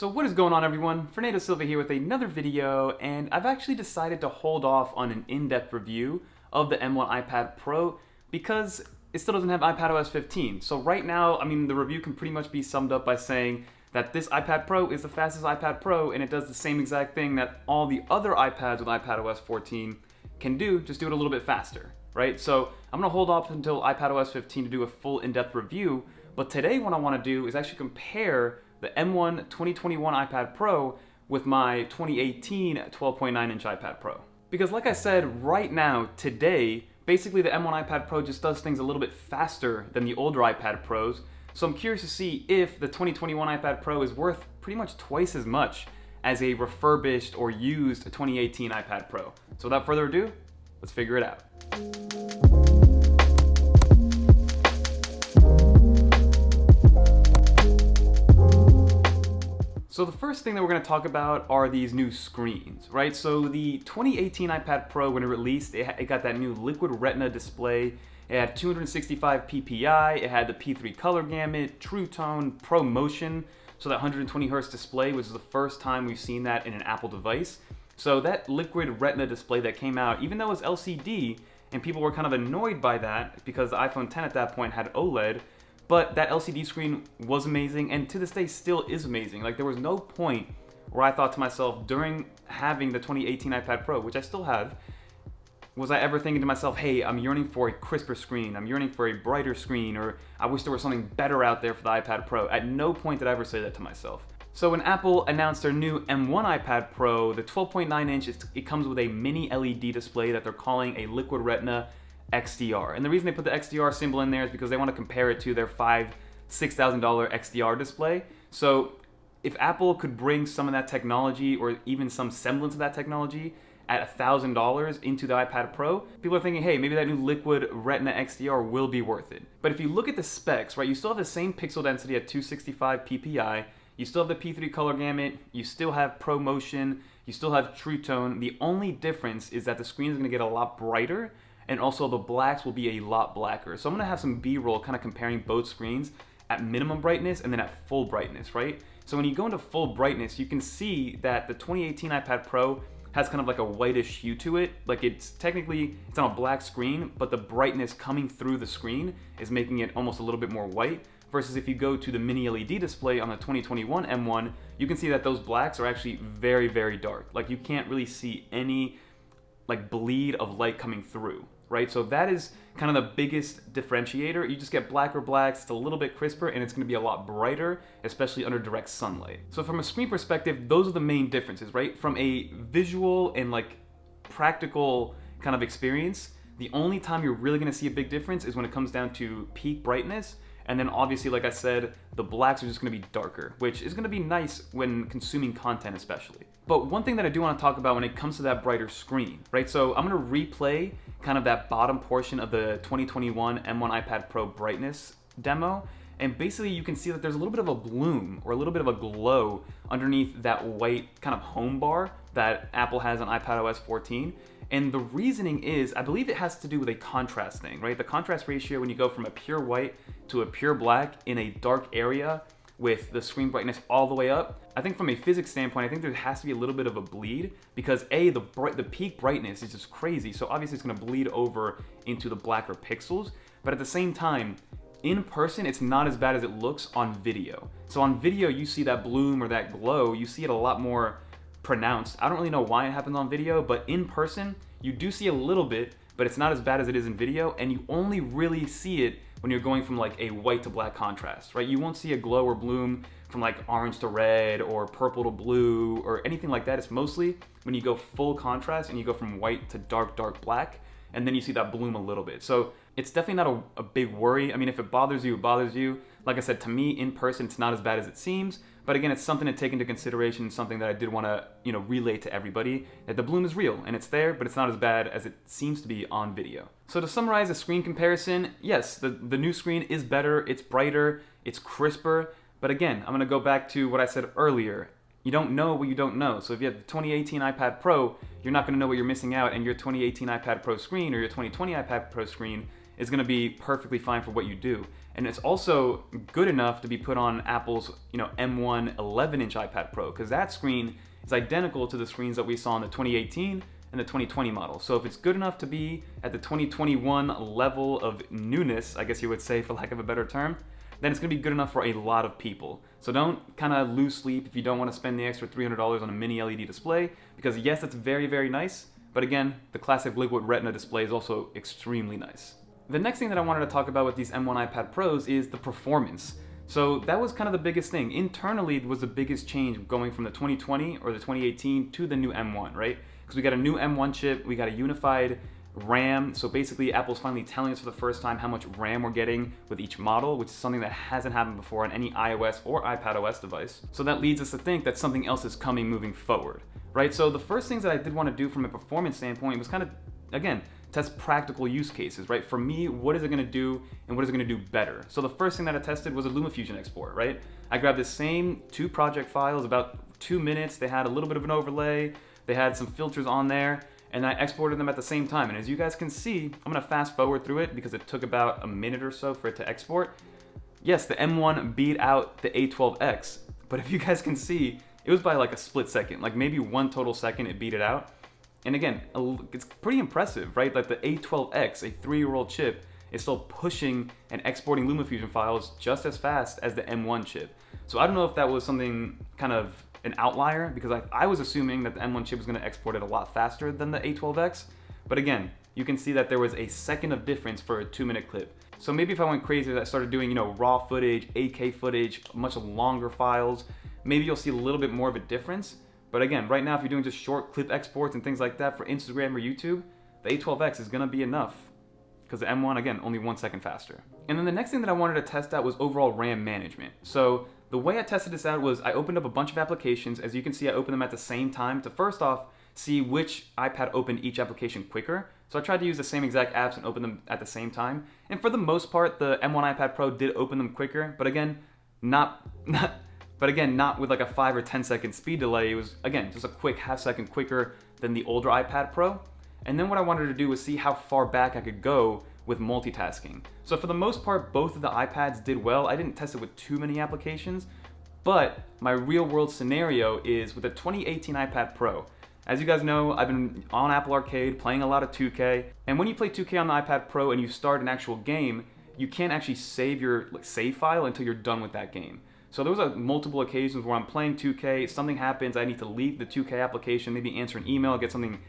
So what is going on, everyone? Fernando Silva here with another video, and I've actually decided to hold off on an in-depth review of the M1 iPad Pro because it still doesn't have iPadOS 15. So right now, the review can pretty much be summed up by saying that this iPad Pro is the fastest iPad Pro, and it does the same exact thing that all the other iPads with iPadOS 14 can do, just do it a little bit faster, right? So I'm gonna hold off until iPadOS 15 to do a full in-depth review, but today what I wanna do is actually compare the M1 2021 iPad Pro with my 2018 12.9-inch iPad Pro. Because like I said, right now, today, basically the M1 iPad Pro just does things a little bit faster than the older iPad Pros, so I'm curious to see if the 2021 iPad Pro is worth pretty much twice as much as a refurbished or used 2018 iPad Pro. So without further ado, let's figure it out. So the first thing that we're going to talk about are these new screens, right? So the 2018 iPad Pro, when it released, it got that new Liquid Retina display. It had 265 ppi, it had the P3 color gamut, True Tone, Pro Motion, so that 120 Hz display, which is the first time we've seen that in an Apple device. So that Liquid Retina display that came out, even though it was LCD, and people were kind of annoyed by that because the iPhone 10 at that point had OLED, but that LCD screen was amazing, and to this day still is amazing. Like, there was no point where I thought to myself during having the 2018 iPad Pro, which I still have, was I ever thinking to myself, hey, I'm yearning for a crisper screen, I'm yearning for a brighter screen, or I wish there was something better out there for the iPad Pro. At no point did I ever say that to myself. So when Apple announced their new M1 iPad Pro, the 12.9-inch, it comes with a mini LED display that they're calling a Liquid Retina XDR. And the reason they put the XDR symbol in there is because they want to compare it to their $6,000 XDR display. So if Apple could bring some of that technology, or even some semblance of that technology, at $1,000 into the iPad Pro, people are thinking, hey, maybe that new Liquid Retina XDR will be worth it. But if you look at the specs, right, you still have the same pixel density at 265 ppi, you still have the P3 color gamut, you still have Pro Motion, you still have True Tone. The only difference is that the screen is going to get a lot brighter, and also the blacks will be a lot blacker. So I'm going to have some B-roll kind of comparing both screens at minimum brightness and then at full brightness, right? So when you go into full brightness, you can see that the 2018 iPad Pro has kind of like a whitish hue to it. Like, it's on a black screen, but the brightness coming through the screen is making it almost a little bit more white. Versus if you go to the mini LED display on the 2021 M1, you can see that those blacks are actually very, very dark. Like, you can't really see any like bleed of light coming through, right? So that is kind of the biggest differentiator. You just get blacker blacks, it's a little bit crisper, and it's going to be a lot brighter, especially under direct sunlight. So from a screen perspective, those are the main differences, right? From a visual and like practical kind of experience, the only time you're really going to see a big difference is when it comes down to peak brightness. And then obviously, like I said, the blacks are just going to be darker, which is going to be nice when consuming content especially. But one thing that I do want to talk about when it comes to that brighter screen, right? So I'm going to replay kind of that bottom portion of the 2021 M1 iPad Pro brightness demo. And basically you can see that there's a little bit of a bloom or a little bit of a glow underneath that white kind of home bar that Apple has on iPadOS 14. And the reasoning is, I believe it has to do with a contrast thing, right? The contrast ratio when you go from a pure white to a pure black in a dark area with the screen brightness all the way up. I think from a physics standpoint, I think there has to be a little bit of a bleed because the peak brightness is just crazy. So obviously it's gonna bleed over into the blacker pixels. But at the same time, in person, it's not as bad as it looks on video. So on video, you see that bloom or that glow, you see it a lot more pronounced. I don't really know why it happens on video, but in person, you do see a little bit, but it's not as bad as it is in video, and you only really see it when you're going from like a white to black contrast, right? You won't see a glow or bloom from like orange to red or purple to blue or anything like that. It's mostly when you go full contrast and you go from white to dark, dark black, and then you see that bloom a little bit. So it's definitely not a big worry. I mean, if it bothers you, it bothers you. Like I said, to me, in person, it's not as bad as it seems. But again, it's something to take into consideration, something that I did want to, relay to everybody, that the bloom is real and it's there, but it's not as bad as it seems to be on video. So to summarize the screen comparison, yes, the new screen is better, it's brighter, it's crisper. But again, I'm going to go back to what I said earlier. You don't know what you don't know. So if you have the 2018 iPad Pro, you're not going to know what you're missing out, and your 2018 iPad Pro screen or your 2020 iPad Pro screen is going to be perfectly fine for what you do. And it's also good enough to be put on Apple's, M1 11-inch iPad Pro, because that screen is identical to the screens that we saw in the 2018 and the 2020 model. So if it's good enough to be at the 2021 level of newness, I guess you would say, for lack of a better term, then it's gonna be good enough for a lot of people. So don't kind of lose sleep if you don't want to spend the extra $300 on a mini LED display, because yes, it's very, very nice, but again, the classic liquid retina display is also extremely nice. The next thing that I wanted to talk about with these M1 iPad Pros is the performance. So that was kind of the biggest thing. Internally, it was the biggest change going from the 2020 or the 2018 to the new M1, right? Because we got a new M1 chip, we got a unified RAM. So basically, Apple's finally telling us for the first time how much RAM we're getting with each model, which is something that hasn't happened before on any iOS or iPadOS device. So that leads us to think that something else is coming moving forward, right? So the first things that I did want to do from a performance standpoint was kind of, again, test practical use cases, right? For me, what is it gonna do and what is it gonna do better? So the first thing that I tested was a LumaFusion export, right? I grabbed the same 2 project files, about 2 minutes. They had a little bit of an overlay, they had some filters on there, and I exported them at the same time. And as you guys can see, I'm gonna fast forward through it because it took about a minute or so for it to export. Yes, the M1 beat out the A12X, but if you guys can see, it was by like a split second, like maybe 1 total second it beat it out. And again, it's pretty impressive, right? Like the A12X, a 3-year-old chip, is still pushing and exporting LumaFusion files just as fast as the M1 chip. So I don't know if that was something kind of an outlier, because I was assuming that the M1 chip was going to export it a lot faster than the A12X. But again, you can see that there was a second of difference for a 2-minute clip. So maybe if I went crazy, I started doing, raw footage, 8K footage, much longer files, maybe you'll see a little bit more of a difference. But again, right now, if you're doing just short clip exports and things like that for Instagram or YouTube, the A12X is gonna be enough, because the M1, again, only 1 second faster. And then the next thing that I wanted to test out was overall RAM management. So the way I tested this out was I opened up a bunch of applications. As you can see, I opened them at the same time to first off, see which iPad opened each application quicker. So I tried to use the same exact apps and open them at the same time. And for the most part, the M1 iPad Pro did open them quicker, but again, not with like a 5 or 10 second speed delay. It was, again, just a quick half-second quicker than the older iPad Pro. And then what I wanted to do was see how far back I could go with multitasking. So for the most part, both of the iPads did well. I didn't test it with too many applications, but my real-world scenario is with the 2018 iPad Pro. As you guys know, I've been on Apple Arcade playing a lot of 2K, and when you play 2K on the iPad Pro and you start an actual game, you can't actually save your save file until you're done with that game. So there was multiple occasions where I'm playing 2K, something happens, I need to leave the 2K application, maybe answer an email, get something,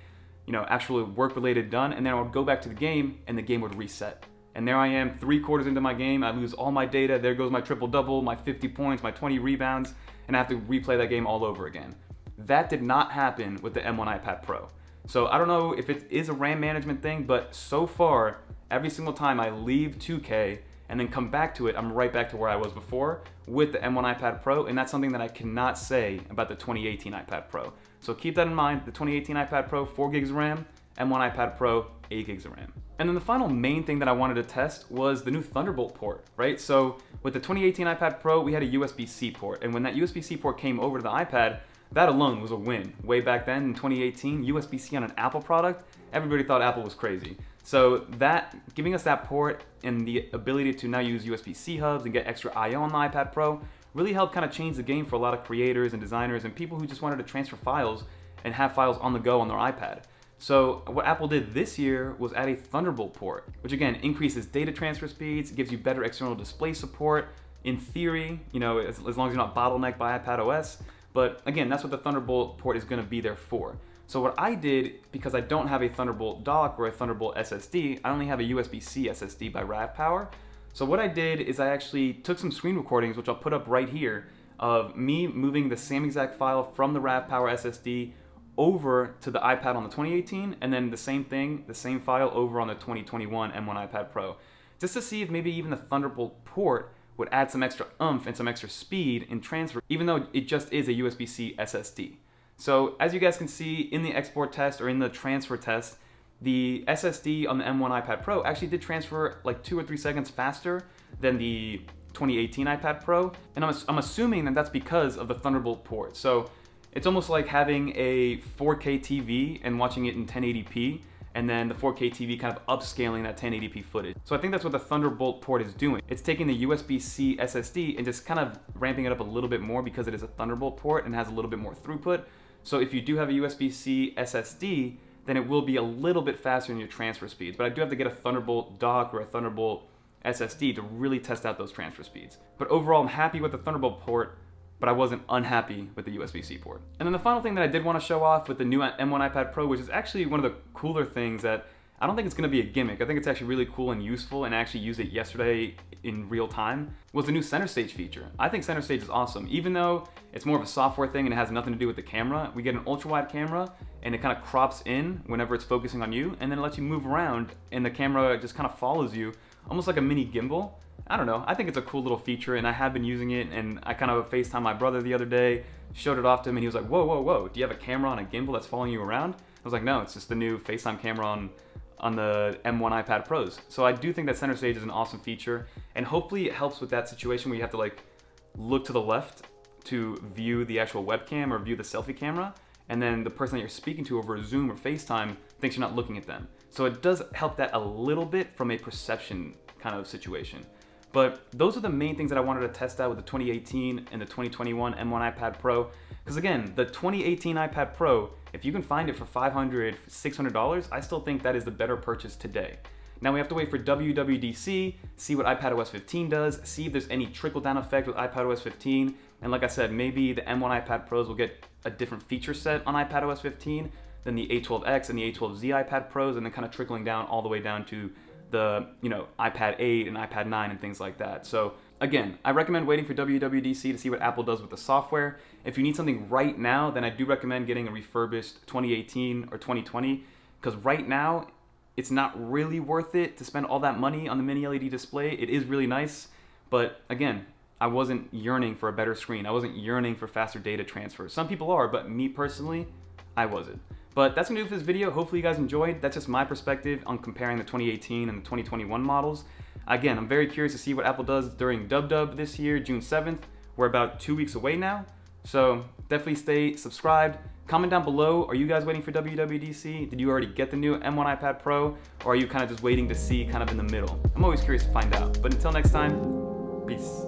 actually work-related done, and then I would go back to the game, and the game would reset. And there I am, 3/4 into my game, I lose all my data, there goes my triple-double, my 50 points, my 20 rebounds, and I have to replay that game all over again. That did not happen with the M1 iPad Pro. So I don't know if it is a RAM management thing, but so far, every single time I leave 2K, and then come back to it, I'm right back to where I was before with the M1 iPad Pro, and that's something that I cannot say about the 2018 iPad Pro. So keep that in mind, the 2018 iPad Pro, 4 gigs of RAM, M1 iPad Pro, 8 gigs of RAM. And then the final main thing that I wanted to test was the new Thunderbolt port, right? So with the 2018 iPad Pro, we had a USB-C port, and when that USB-C port came over to the iPad, that alone was a win. Way back then in 2018, USB-C on an Apple product, everybody thought Apple was crazy. So that, giving us that port and the ability to now use USB-C hubs and get extra I/O on the iPad Pro really helped kind of change the game for a lot of creators and designers and people who just wanted to transfer files and have files on the go on their iPad. So what Apple did this year was add a Thunderbolt port, which again increases data transfer speeds, gives you better external display support, in theory, as long as you're not bottlenecked by iPadOS. But again, that's what the Thunderbolt port is going to be there for. So what I did, because I don't have a Thunderbolt dock or a Thunderbolt SSD, I only have a USB-C SSD by RAVPower. So what I did is I actually took some screen recordings, which I'll put up right here, of me moving the same exact file from the RAVPower SSD over to the iPad on the 2018, and then the same thing, the same file over on the 2021 M1 iPad Pro, just to see if maybe even the Thunderbolt port would add some extra oomph and some extra speed in transfer, even though it just is a USB-C SSD. So as you guys can see in the export test or in the transfer test, the SSD on the M1 iPad Pro actually did transfer like 2 or 3 seconds faster than the 2018 iPad Pro, and I'm assuming that that's because of the Thunderbolt port. So it's almost like having a 4K TV and watching it in 1080p, and then the 4K TV kind of upscaling that 1080p footage. So I think that's what the Thunderbolt port is doing. It's taking the USB-C SSD and just kind of ramping it up a little bit more because it is a Thunderbolt port and has a little bit more throughput. So if you do have a USB-C SSD, then it will be a little bit faster in your transfer speeds. But I do have to get a Thunderbolt dock or a Thunderbolt SSD to really test out those transfer speeds. But overall, I'm happy with the Thunderbolt port, but I wasn't unhappy with the USB-C port. And then the final thing that I did want to show off with the new M1 iPad Pro, which is actually one of the cooler things that I don't think it's going to be a gimmick. I think it's actually really cool and useful, and I actually used it yesterday in real time, was the new center stage feature. I think center stage is awesome. Even though it's more of a software thing and it has nothing to do with the camera, we get an ultra wide camera and it kind of crops in whenever it's focusing on you, and then it lets you move around and the camera just kind of follows you, almost like a mini gimbal. I don't know, I think it's a cool little feature, and I have been using it, and I kind of FaceTimed my brother the other day, showed it off to him, and he was like, whoa, whoa, whoa, do you have a camera on a gimbal that's following you around? I was like, no, it's just the new FaceTime camera on the M1 iPad Pros. So I do think that center stage is an awesome feature, and hopefully it helps with that situation where you have to like look to the left to view the actual webcam or view the selfie camera, and then the person that you're speaking to over Zoom or FaceTime thinks you're not looking at them. So it does help that a little bit from a perception kind of situation. But those are the main things that I wanted to test out with the 2018 and the 2021 M1 iPad Pro. Because again, the 2018 iPad Pro, if you can find it for $500, $600, I still think that is the better purchase today. Now we have to wait for WWDC, see what iPadOS 15 does, see if there's any trickle-down effect with iPadOS 15. And like I said, maybe the M1 iPad Pros will get a different feature set on iPadOS 15 than the A12X and the A12Z iPad Pros, and then kind of trickling down all the way down to the iPad 8 and iPad 9 and things like that. So again, I recommend waiting for WWDC to see what Apple does with the software. If you need something right now, then I do recommend getting a refurbished 2018 or 2020, because right now it's not really worth it to spend all that money on the mini LED display. It is really nice, but again, I wasn't yearning for a better screen. I wasn't yearning for faster data transfer. Some people are, but me personally, I wasn't. But that's gonna do it for this video. Hopefully you guys enjoyed. That's just my perspective on comparing the 2018 and the 2021 models. Again, I'm very curious to see what Apple does during Dub this year, June 7th. We're about 2 weeks away now. So definitely stay subscribed. Comment down below, are you guys waiting for WWDC? Did you already get the new M1 iPad Pro? Or are you kind of just waiting to see kind of in the middle? I'm always curious to find out. But until next time, peace.